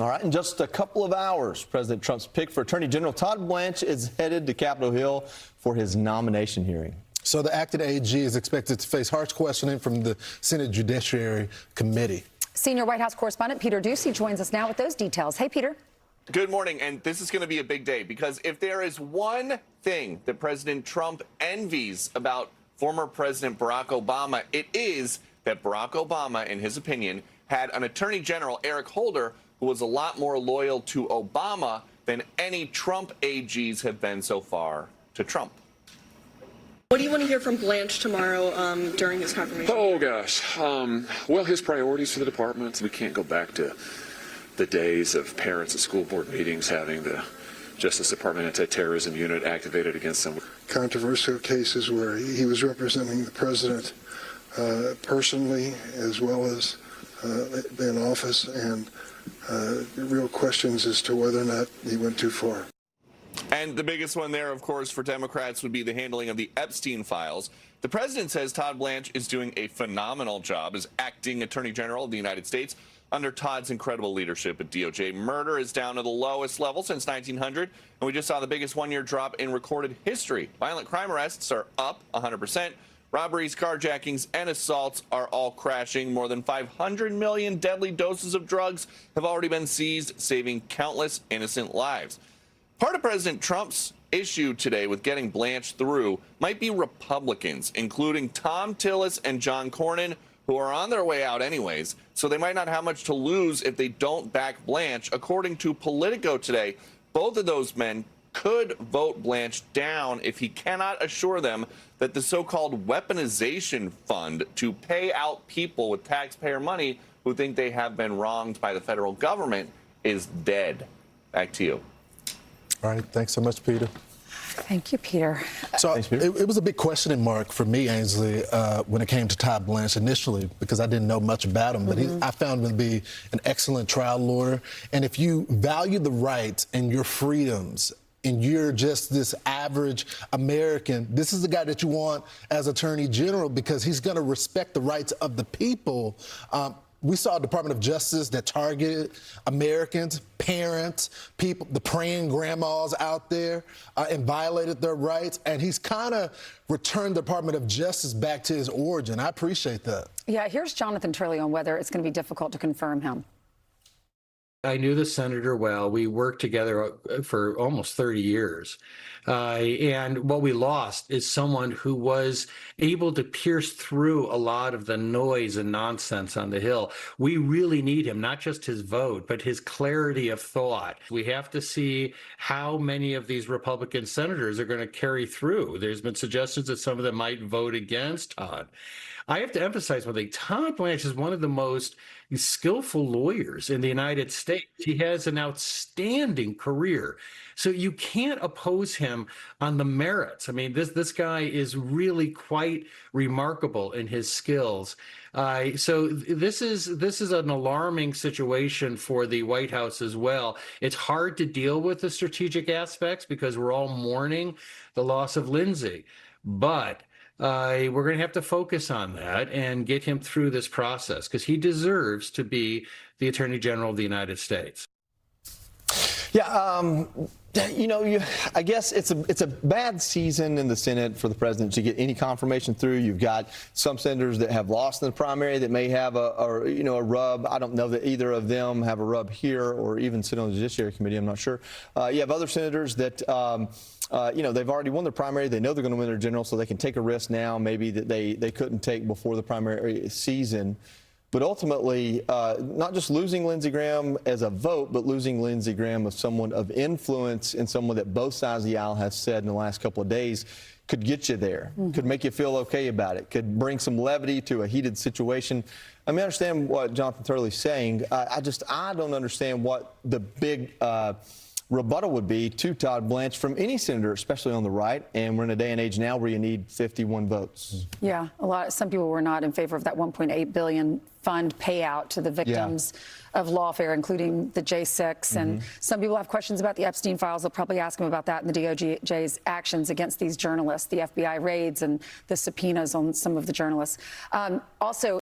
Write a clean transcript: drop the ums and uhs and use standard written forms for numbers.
All right, in just a couple of hours, President Trump's pick for Attorney General Todd Blanche is headed to Capitol Hill for his nomination hearing. So the acting AG is expected to face harsh questioning from the Senate Judiciary Committee. Senior White House correspondent Peter Doocy joins us now with those details. Hey, Peter. Good morning, and this is going to be a big day because if there is one thing that President Trump envies about former President Barack Obama, it is that Barack Obama, in his opinion, had an Attorney General, Eric Holder, who was a lot more loyal to Obama than any Trump AGs have been so far to Trump. What do you want to hear from Blanche tomorrow during his confirmation? Oh, gosh. Well, his priorities for the department. We can't go back to the days of parents at school board meetings having the Justice Department anti-terrorism unit activated against them. Controversial cases where he was representing the president personally as well as in office, and real questions as to whether or not he went too far. And the biggest one there, of course, for Democrats would be the handling of the Epstein files. The president says Todd Blanche is doing a phenomenal job as acting Attorney General of the United States under Todd's incredible leadership at DOJ. Murder is down to the lowest level since 1900, and we just saw the biggest one-year drop in recorded history. Violent crime arrests are up 100%. Robberies, carjackings, and assaults are all crashing. More than 500 million deadly doses of drugs have already been seized, saving countless innocent lives. Part of President Trump's issue today with getting Blanche through might be Republicans, including Tom Tillis and John Cornyn, who are on their way out anyways, so they might not have much to lose if they don't back Blanche. According to Politico today, both of those men could vote Blanche down if he cannot assure them that the so-called weaponization fund to pay out people with taxpayer money who think they have been wronged by the federal government is dead. Back to you. All right. Thanks so much, Peter. Thank you, Peter. So it was a big questioning mark for me, Ainsley, when it came to Todd Blanche initially, because I didn't know much about him. But I found him to be an excellent trial lawyer. And if you value the rights and your freedoms, and you're just this average American, this is the guy that you want as Attorney General because he's going to respect the rights of the people. We saw a Department of Justice that targeted Americans, parents, people, the praying grandmas out there, and violated their rights. And he's kind of returned the Department of Justice back to his origin. I appreciate that. Yeah, here's Jonathan Turley on whether it's going to be difficult to confirm him. I knew the senator well. We worked together for almost 30 years. And what we lost is someone who was able to pierce through a lot of the noise and nonsense on the Hill. We really need him, not just his vote, but his clarity of thought. We have to see how many of these Republican senators are going to carry through. There's been suggestions that some of them might vote against Todd. I have to emphasize one thing. Todd Blanche is one of the most skillful lawyers in the United States. He has an outstanding career. So you can't oppose him on the merits. I mean, this guy is really quite remarkable in his skills. So this is an alarming situation for the White House as well. It's hard to deal with the strategic aspects because we're all mourning the loss of Lindsey. But we're going to have to focus on that and get him through this process because he deserves to be the Attorney General of the United States. Yeah, you know, I guess it's a bad season in the Senate for the president to get any confirmation through. You've got some senators that have lost in the primary that may have a rub. I don't know that either of them have a rub here or even sit on the Judiciary Committee. I'm not sure. You have other senators that, they've already won their primary. They know they're going to win their general, so they can take a risk now maybe that they couldn't take before the primary season. But ultimately, not just losing Lindsey Graham as a vote, but losing Lindsey Graham as someone of influence and someone that both sides of the aisle have said in the last couple of days could get you there, could make you feel okay about it, could bring some levity to a heated situation. I mean, I understand what Jonathan Turley's saying. I don't understand what the big rebuttal would be to Todd Blanche from any senator, especially on the right. And we're in a day and age now where you need 51 votes. Yeah, some people were not in favor of that $1.8 billion fund payout to the victims of lawfare, including the J6. And some people have questions about the Epstein files. They'll probably ask him about that and the DOJ's actions against these journalists, the FBI raids and the subpoenas on some of the journalists. Also,